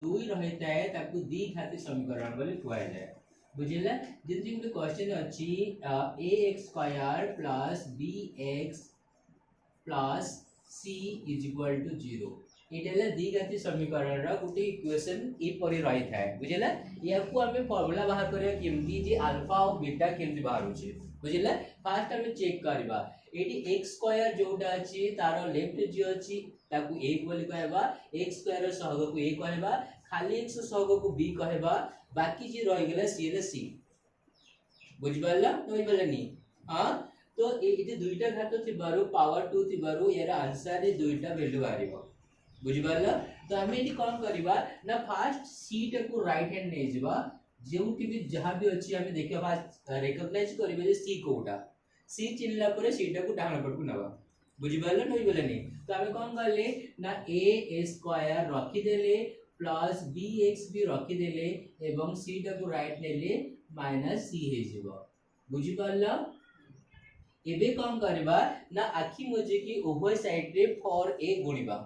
दुई रही है ताकू द्विघाती समीकरण बोली कुआ जाए बुझिला जंती गुटे क्वेश्चन अछि ax² plus bx plus c is equal to 0 एटा द्विघाती समीकरण रा गुटे इक्वेशन ए परि रही थाए बुझिला याकू हमें फार्मूला बाहर करिया केमती जे अल्फा और बीटा केमती बाहर होचे बुझिला फास्ट हमें चेक करबा एटी x² जोटा अछि तारो लेफ्ट जे अछि ताकू 1 बोली कहबा x² रो सहग को a कहबा खाली x सहग को b कहबा बाकी जे रहि गेला c रे c बुझबाला बुझबालानी हां तो एटी दुईटा घात थिबारो पावर 2 थिबारो यार आंसर रे दुईटा वैल्यू आरिबो बुझबाला तो हमें एटी कोन करबा ना फास्ट c को राइट हैंड नै जबा जेउटी भी जहां भी अछि हमें देखबा रिकॉग्नाइज करबे जे c कोटा c चिनला परे c को डाहण पट को नबा बुझबाला नै बुझबालानी तो हमें कोन करले ना a² रखी देले प्लस bx भी रखी देले एवं c को राइट नेले माइनस c हे जिवो बुझि पाला एबे कोन करबा ना आखी मोजे की उभय साइड रे फॉर a गुणिबा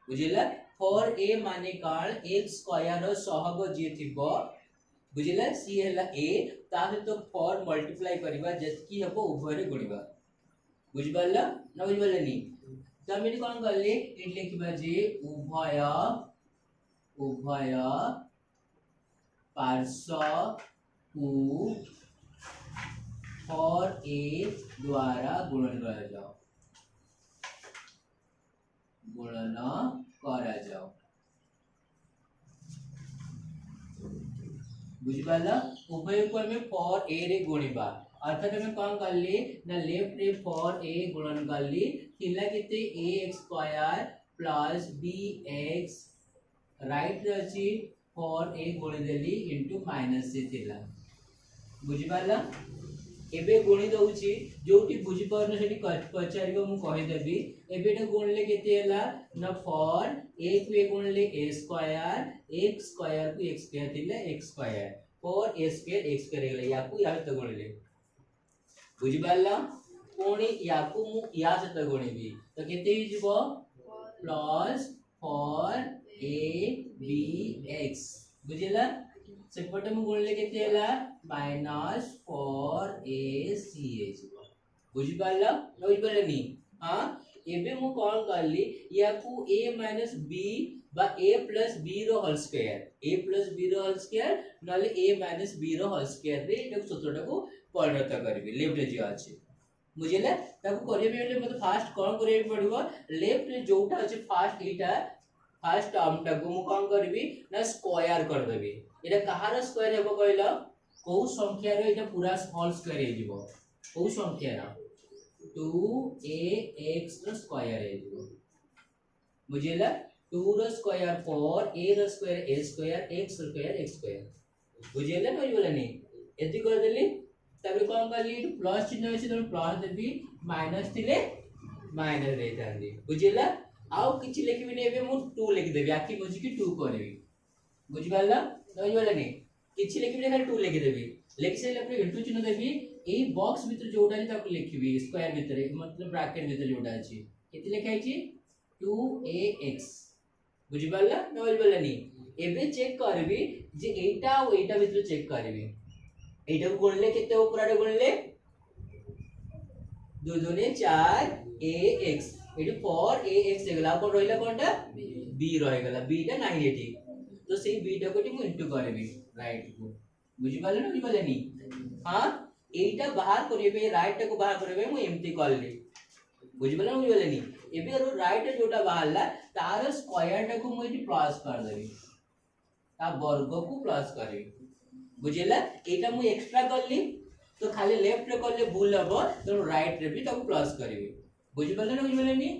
बुझिला फॉर a माने काल x² रो सहग जे थिबो बुझिला c हला a ताहे तो फॉर मल्टीप्लाई करबा जतकी हबो उभय रे गुणिबा बुझि पाला ना बुझि पालानी तो हम कोन करले इ लिखबा जे उभय उभय पार्श्व को फॉर a द्वारा गुणन करा जाओ गुणन करा जाओ बुझिपाला उभय को हमें फॉर a रे गुणिबा अर्थात हमें कोन करले ना लेफ्ट रे फॉर a गुणन करली थिला केते ax² प्लस bx राइट रे अछि फॉर a गुणि देली इनटू माइनस से थिला बुझिपाला एबे गुणी दउची जोटी बुझि परन सेठी पचारिबो मु कहि देबी एबेटा गुणले केते हला ना फॉर a को a गुणले a² x² को x² थिले x² फॉर a² x² गेले याकू या त गुणले बुझि पाला कोणी याकू मु या सत गुणिबी तो केते हि जिवो plus for a b x बुझिला सेपटे मु गुणले केते हला माइनस 4ac जिवो बुझि पाला बुझि पालानी हां एबे मु कोन करली याकू a b बा a b रो होल स्क्वायर a b रो होल स्क्वायर नले a b रो होल स्क्वायर रे एटा सूत्रटा को परिणत करबी लेफ्ट रे जे अछि बुझिले ताको करिबे बेले मते फास्ट कोन करिबे पड़िबो लेफ्ट रे जोटा अछि फास्ट एटा फास्ट टर्म टा को मु कोन करबी ना स्क्वायर कर देबी एटा कहार स्क्वायर हेबो कहला को संख्या रे एटा पूरा होल स्क्वायर हे जिवो को संख्या रा 2ax रो स्क्वायर हे जिवो बुझिला 2 रो स्क्वायर 4 a रो स्क्वायर a स्क्वायर x रो स्क्वायर x स्क्वायर बुझिला न बुझिलानी एति कर देली तबे कोन करली प्लस चिन्ह अछि त प्लस देबी माइनस थिले माइनस रे थांदी बुझिला आउ किछि लिखबी ने एबे मु 2 लिख देबी आकी बुझी की 2 करबी बुझि पाला बुझि पालानी किछि लिखबी खाली 2 लिख देबी लिख से लेपर इनटू चिन्ह देबी ए बॉक्स भीतर जोटा अछि ताको लिखबी स्क्वायर भीतर मतलब ब्रैकेट भीतर जोटा अछि केते लिखाइ छी 2ax बुझि पाला न बुझि पालानी एबे चेक करबी जे एटा और एटा भीतर चेक करबी एटा को गुणले केते ऊपर गुणले 2 2 4 ax एटी 4ax हेगला कोन रहिला कोनटा b रहि गेला b टा नाही एटी तो सेही b टा कोटी मु इनटू करबी राइट को बुझि पाले न बुझि पालेनी हां एटा बाहर करिबे राइट को बाहर करिबे मु एम्ति करली बुझि पाले न बुझि पालेनी एबे रो राइट जोटा बाहरला तार स्क्वायर टा को मु एटी प्लस कर देबी ता वर्ग को प्लस करबी बुझिला एटा मु एक्स्ट्रा करली तो खाली लेफ्ट रे करले भूल हबो तो राइट रे भी ताको प्लस करबी बुझि पाले न बुझि पालेनी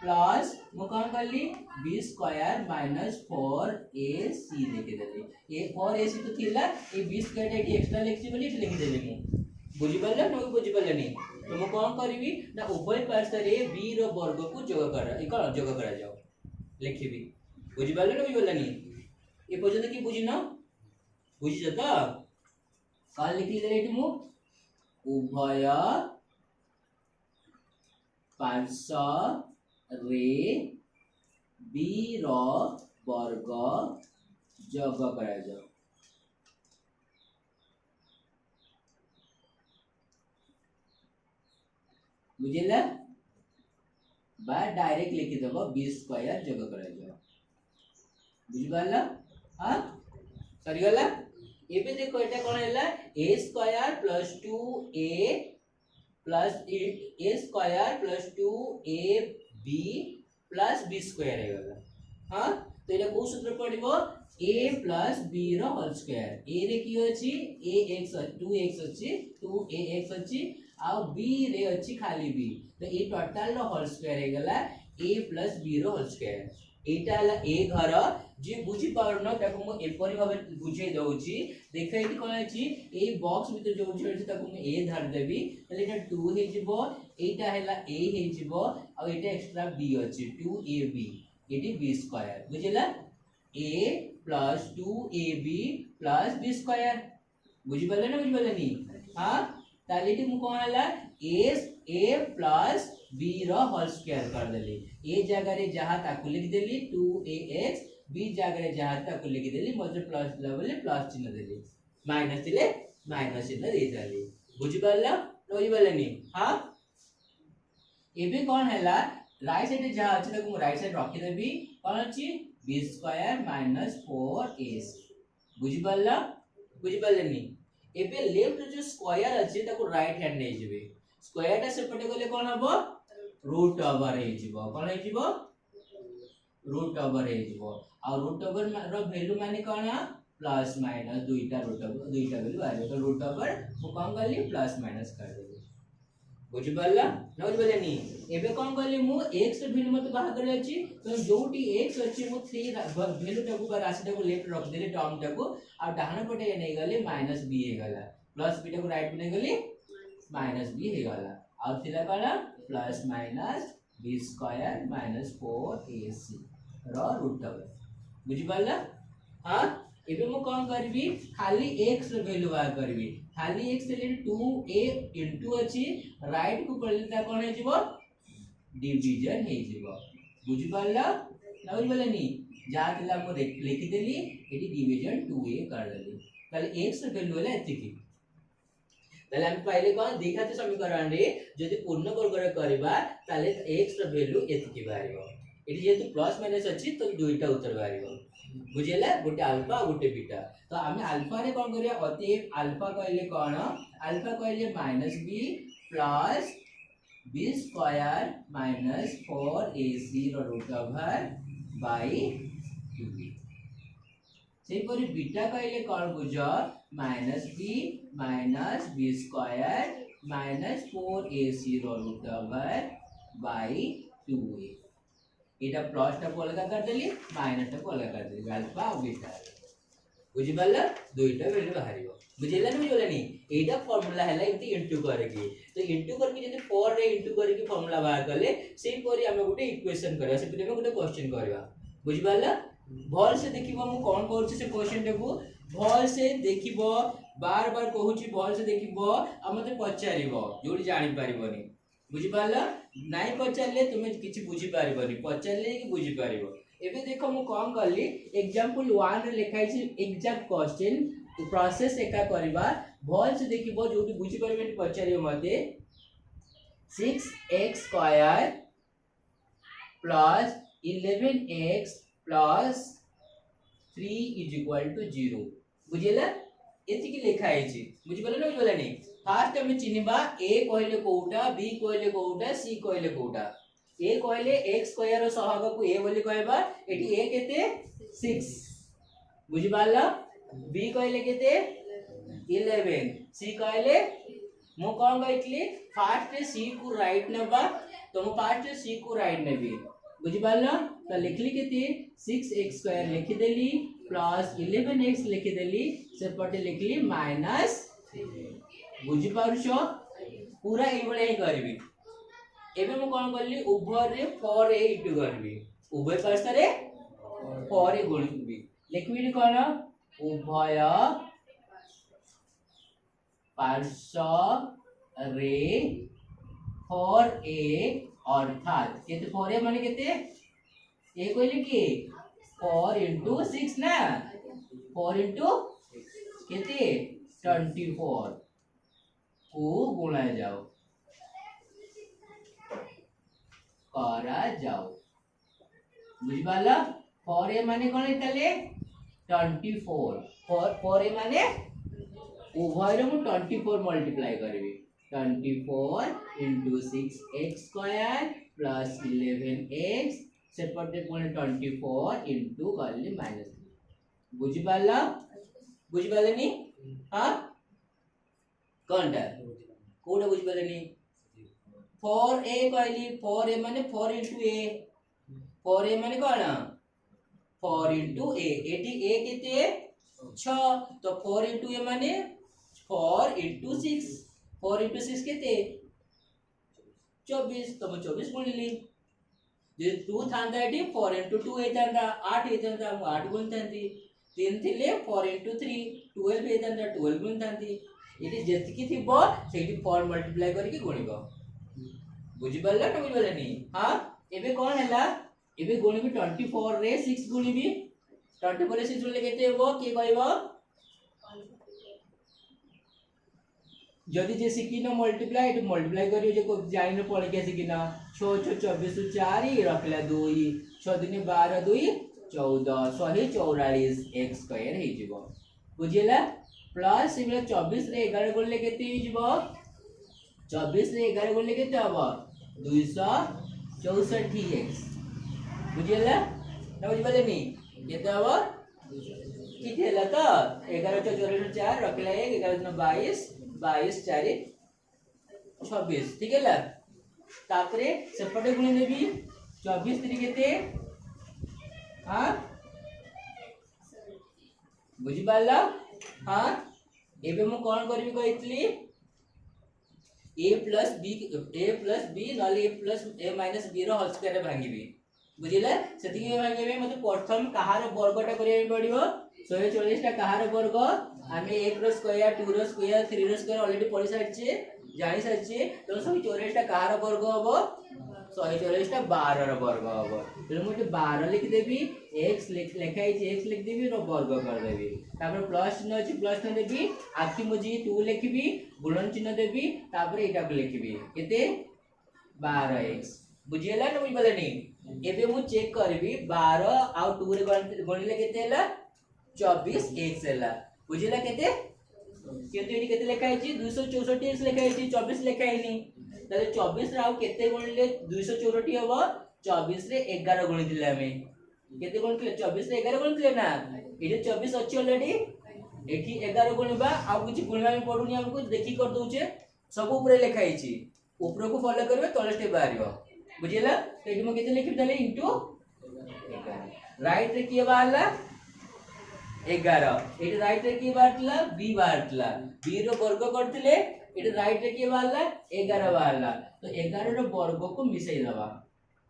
प्लस मु कोन करली b² माइनस 4ac लिखि देली ए 4ac तो थिला ए b² एटी एक्स्ट्रा लिखि बोली लिखि देली मु बुझि पाले न बुझि पालेनी तो मु कोन करबी ना उभय पार्श्व रे b रो वर्ग को जोग कर ई कोन जोग करा जाओ लिखिबी बुझि पाले न बुझि पालेनी ए पर्यंत की बुझिनो बुझि जता काल लिखि देले एटी मु उभय पार्श्व रे b रो वर्ग जोग करा जाओ। बुझिला बा डायरेक्ट लिखि देबो b स्क्वायर जोग करा जाओ। बुझि पारला हां सरी गला। एबे देखो एटा कोन हैला a square plus 2a plus a square plus 2ab plus b square है गला। हां तो एटा को सूत्र पड़िबो a प्लस b रो होल स्क्वायर। a रे की अछि ax 2x अछि 2ax अछि आ b रे अछि खाली b। तो ए टोटल रो होल स्क्वायर है गला a प्लस b रो होल स्क्वायर। एटा हला a घर जे बुझी पारनो ताको मो एपरि भाबे बुझे दउची। देखै एटी कोन अछि ए बॉक्स भीतर जो अछि ताको मो a धर देबी तले एटा 2 हे जिवो एटा हला a हे जिवो आ एटा एक्स्ट्रा b अछि 2ab एटी b स्क्वायर। बुझिला a plus 2ab plus b square. बुझी पाले ना बुझी पाले नी हां ताले एटी मो कोन हला a प्लस b रो होल स्क्वायर कर देली। a जगह रे जहां ताको लिख देली 2ax b जगह रे जहां ताको लिख देली मतलब प्लस लेवल प्लस चिन्ह देली माइनस दिले माइनस चिन्ह दे देली। बुझी पाला बुझी पाले नी हां एबे कोन हैला राइट साइड जहां अछि ताको राइट साइड रखि देबी कोन अछि b स्क्वायर माइनस 4ac। बुझी पाला बुझी पाले नी एबे लेफ्ट जो स्क्वायर अछि ताको राइट हैंड नै जेबे स्क्वायर ता सेपटे गले कोन हबो रूट ओवर हे जिवो कोन हे जिवो रूट ओवर हे जिवो आ रूट ओवर रो वैल्यू माने कोन प्लस माइनस दुईटा वैल्यू आइबो तो रूट ओवर मु कोन करली प्लस माइनस कर देली। बुझि पाला न बुझि पाले नी एबे कोन करली मु x रो वैल्यू मते बाहर करे अछि तो जोटी x अछि मु 3 वैल्यू टाको बा राशि टाको लेफ्ट रख देली टर्म टाको आ डाहन पटे नै गली माइनस b हे गला प्लस b टाको राइट में गली माइनस b हे गला और थिला कला plus minus b square minus 4ac रो रूट ओवर। बुझि पाला हां एबे मु कोन करबी खाली x रो वैल्यू बाहर करबी खाली x ले 2a इनटू अछि राइट को पड़ले ता कोन हे जिवो डिवीजन हे जिवो। बुझि पाला ना बुझि पाले नी जा तिला मु लिखि देली एटी डिवीजन 2a कर देली ताले x रो वैल्यू होला एति की ताले हम पहले कोन दिखाते समीकरण रे जदि पूर्ण वर्ग रे करबा ताले x रो वैल्यू एति की बारिबो एटी जेतु प्लस माइनस अछि तो दुईटा उत्तर बारिबो। बुझिला गोटे अल्फा गोटे बीटा तो आमे अल्फा रे कोन करिया अतएव अल्फा कहले कोन अल्फा कहले minus b plus b square minus 4ac रो रूट ओवर बाय 2b। सेपरि बीटा कहले कोन बुझ minus b square minus 4ac रो रूट ओवर बाय 2a एटा प्लस टा को अलग कर देली माइनस टा को अलग कर देली अल्फा और बीटा। बुझि पाला दुईटा वैल्यू बाहरिबो। बुझिला न बुझिला नी एटा फार्मूला हैला इति इनटू करके तो इनटू करके जदि 4 रे इनटू करके फार्मूला बाहर करले सेम परि हम गोटे इक्वेशन करबा से परि हम गोटे क्वेश्चन करबा। बुझि पाला भल से देखिबो मु कोन करछि से क्वेश्चन देखो भल से देखिबो बार बार कहूची भल से देखिबो आ मते पचारिबो जोडी जानि पारिबोनी। बुझि पाला नाइ पचारले तुमे किछि बुझि पारिबोनी पचारले कि बुझि पारिबो। एबे देखो मु कोन करली एग्जांपल 1 रे लिखाइ छी एग्जैक्ट क्वेश्चन प्रोसेस एका करबा भल से देखिबो जोडी बुझि पारिबोनी पचारिबो मते 6x square plus 11x plus 3 is equal to 0। बुझिला एति की लिखा है छी बुझि पाले न बुझि पाले नी फर्स्ट हम चिनिबा a कहले कोउटा b कहले कोउटा c कहले कोउटा a कहले x स्क्वायर रो सहग को a बोली कहबा एटी a केते 6 बुझि पाला b कहले केते 11 c कहले मु कोन गइतली फर्स्ट c को राइट नेबा तो मु फर्स्ट c को राइट नेबी। बुझि पाला तो लिखली केते 6x स्क्वायर लिखि देली प्लस 11x लिखि देली सेपटे लिखली माइनस 3। बुझि पारुछो पूरा ए बळे ही करबी एबे मु कोन करली उभय रे 4a इनटू करबी उभय पार्श्व रे 4a गुणिबी लिखबी कोन उभय पार्श्व रे 4a अर्थात केते 4a माने केते ए कहले की 4 into 6 ना 4 into केते 24 को गुणा जाओ करा जाओ बुझी पाला 4a माने कोन इतले 24 4a माने उभय रे मु 24 मल्टीप्लाई करबी 24 into 6x square plus 11x सेपटे कोन 24 into करली माइनस बुझी पाला नी हां कोनटा कोडा बुझी पाला नी 4a कहली 4a माने 4 into a 4a माने कोन 4 into a एटी a केते 6 तो 4 into a माने 4 into 6 4 into 6 केते 24 तो 24 गुणिली जे 2 थांदा एटी 4 into 2 हेतांदा 8 हेतांदा 8 गुणतांती 3 थिले 4 into 3 12 हेतांदा 12 गुणतांती एटी जेतिकी थिबो सेठी 4 मल्टीप्लाई करके गुणिबो बुझी पाला ना बुझी पाला नी हां एबे कोन हैला एबे गुणिबी 24 रे 6 गुणिबी 24 रे 6 गुणिले केते हेबो के कहबो जदी जे सिकिनो मल्टीप्लाई तो मल्टीप्लाई करियो जे को जाइनो पळे के सिकिनो 6 6 24 4 रखला 2 6 दिन 12 2 14 144 x स्क्वायर हे जिवो बुझिला प्लस इबे 24 रे 11 गुणले केते हे जिवो 24 रे 11 गुणले केते हबो 264x बुझिला ना बुझि पाले नी केते हबो किथे हला तो 11 4 4 रखला 1 11 22 22 4 26 ठीक है ला तापरे सेपटे गुणी देबी 24 3 केते हां बुझि पाला हां एबे मु कोन करबी कहितली a plus b नले a plus a minus b रो होल स्क्वायर भांगीबी बुझिला सेति के भांगीबे मते प्रथम कहार वर्गटा करिया पड़िबो 140 टा कहार वर्ग आमे 1 रो स्क्वायर 2 रो स्क्वायर 3 रो स्क्वायर ऑलरेडी पढि सारछे जानि सारछे तो 144 टा कहार वर्ग हबो 144 टा 12 रो वर्ग हबो तो मु 12 लिख देबी x लिखाई छ x लिख देबी रो वर्ग कर देबी तापर प्लस चिन्ह अछि प्लस चिन्ह देबी आखि मुजी 2 लिखबी गुणन चिन्ह देबी तापर एटा को लिखबी केते 12x बुझियला न बुझि पाले नी एबे मु चेक करबी 12 आ 2 रे गणिले केते हला 24x हला बुझिला केते केते एडी केते लिखाई छी 264x लिखाई छी 24 लिखाई नी ताले 24 राव केते गणिले 264 हबो 24 रे 11 गणितिले हमें केते गणितिले 24 रे 11 गणितिले ना एडी 24 अछि ऑलरेडी एठी 11 गुणबा आ किछि गुणबा में पडुनी हमको देखि कर दोचे सब ऊपर लिखाई छी ऊपर को फॉलो करबे तले स्टेप बारियो बुझिला तो एठी म केते लिखि देले इनटू 11 राइट रे की बाहरला 11 एठी राइट रे की बाहरला b बाहरला b रो वर्ग करथिले एठी राइट रे की बाहरला 11 बाहरला तो 11 रो वर्ग को मिसई दबा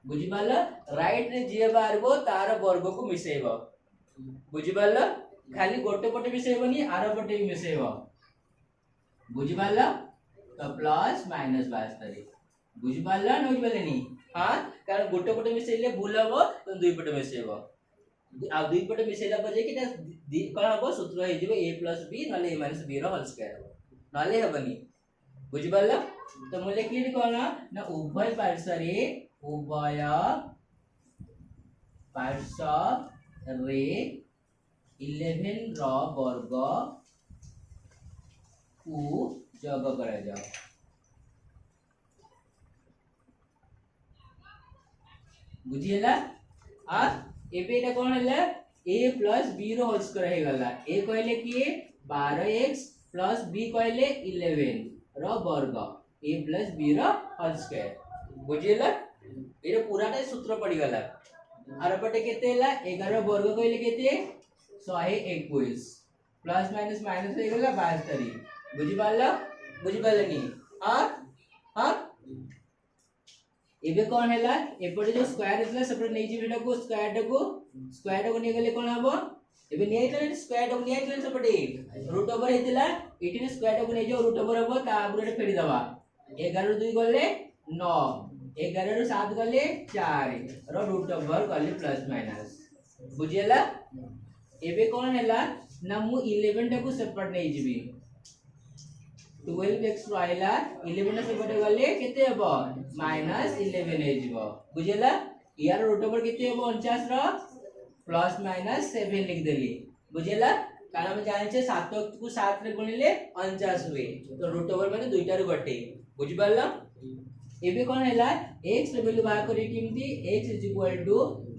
बुझि पाला राइट रे जे बाहरबो तार वर्ग को मिसैबो बुझि पाला खाली गोटे पटे मिसैबोनी आरो पटे भी मिसैबो बुझि पाला तो प्लस माइनस 72 बुझि पाला न बुझि पालेनी हां कारण गोटे पटे मिसैले भूल हबो तो दुई पटे मिसैबो आ दुई पटे मिसैला पर जे किटा कोन हबो सूत्र हे जेबो a + b नले a - b रो होल स्क्वायर हबो नले हबनी बुझि पाला तो मु लिखली कोन ना उभय पार्श्व रे 11 रो वर्ग को जग करा जाओ बुझियला आ एबे एटा कोन हला a + b रो होल स्क्वायर हे गला a कहले कि 12x + b कहले 11 रो वर्ग a + b रो होल स्क्वायर बुझियला एरो पूराटा सूत्र पड़ी गला आर पटे केते हला 11 वर्ग कहले केते 121 प्लस माइनस माइनस हे गला 72 बुझि पालनी हां हां एबे कोन हैला एपटे जो स्क्वायर हैला सेपटे नै जिबेटा को स्क्वायर को नै गले कोन हबो एबे नै आइतले स्क्वायर को नै आइतले सेपटे रूट ओवर हेतिला एटी स्क्वायर को नै जो रूट ओवर हबो ता आगुरे फेडी दबा 11 रो 2 गले 9 11 रो 7 गले 4 रो रूट ओवर गले प्लस माइनस बुझिला एबे कोन हैला ना मु 11 टा को सेपरेट नै जिबी 12x आइला 11 टा सेपरेट गले केते हबो -11 हे जिवो बुझिला यार रूट ओवर केते हबो 49 रो प्लस माइनस 7 लिख देली बुझिला कारण हम जानि छे 7 को 7 रे गुणिले 49 हुए तो रूट ओवर माने दुईटा रो गटे बुझि पारला एबे कोन हैला x रे वैल्यू बाहर करी किमती x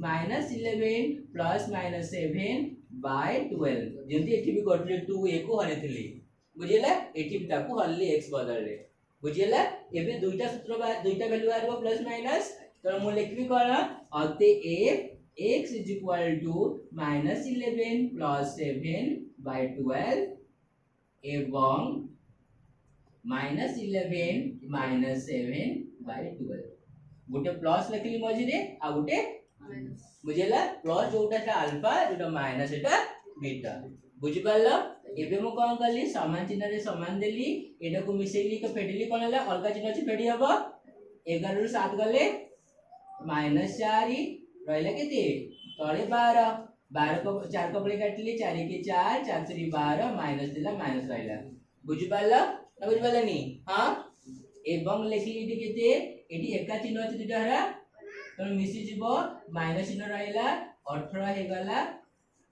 -11 प्लस -7 बाय 12 जेंती एठी भी गटले 2 a को हनेथिली बुझिला एठी भी ताको हल्ली x बदलले बुझिला एबे दुईटा सूत्र दुईटा वैल्यू आरो प्लस माइनस तो मु लिखबी कोन अते x -11 प्लस 7 बाय 12 एवं -11 -7 बाय 12 गोटे प्लस लिखली मझिरे आ गोटे बुझिला प्लस जोटा था अल्फा जोटा माइनस एटा बीटा बुझि पारला एबे मु कोन करली समान चिन्ह रे समान देली एटा को मिसेली के फेडली कोन हला अलगा चिन्ह अछि फेडी हबो 11 रु 7 गले -4 रहला केते तळे 12 12 को 4 को पळे काटली 4 के 4 4 3 12 माइनस दिला माइनस रहला बुझि पारला ना बुझि पारला नी हां एवं लिखली एटी केते एटी एका चिन्ह अछि दुटा हरा तो मिसी जीवो माइनस चिन्ह रहला 18 हे गला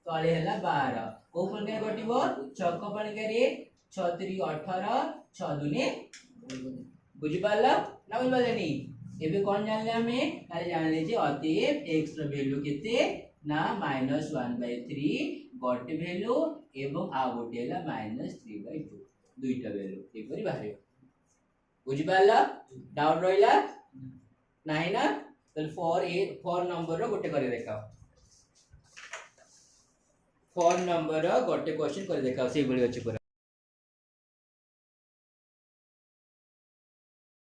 तळे हला 12 को पणके कटिबो 6 को पणके रे 6 3 18 6 दुने बुझि पारला ना बुझि पारले नी एबे कोन जानले हमें खाली जानले जे अतएव x रो वैल्यू केते ना -1/3 गोटे वैल्यू एवं आ गोटे हला -3/2 दुईटा वैल्यू एपरि बाहर बुझि पारला डाउट रहला नाही ना तो 4 नंबर रो गोटे करे देखाओ 4 नंबर रो गोटे क्वेश्चन करे देखाओ से बळी अछि पूरा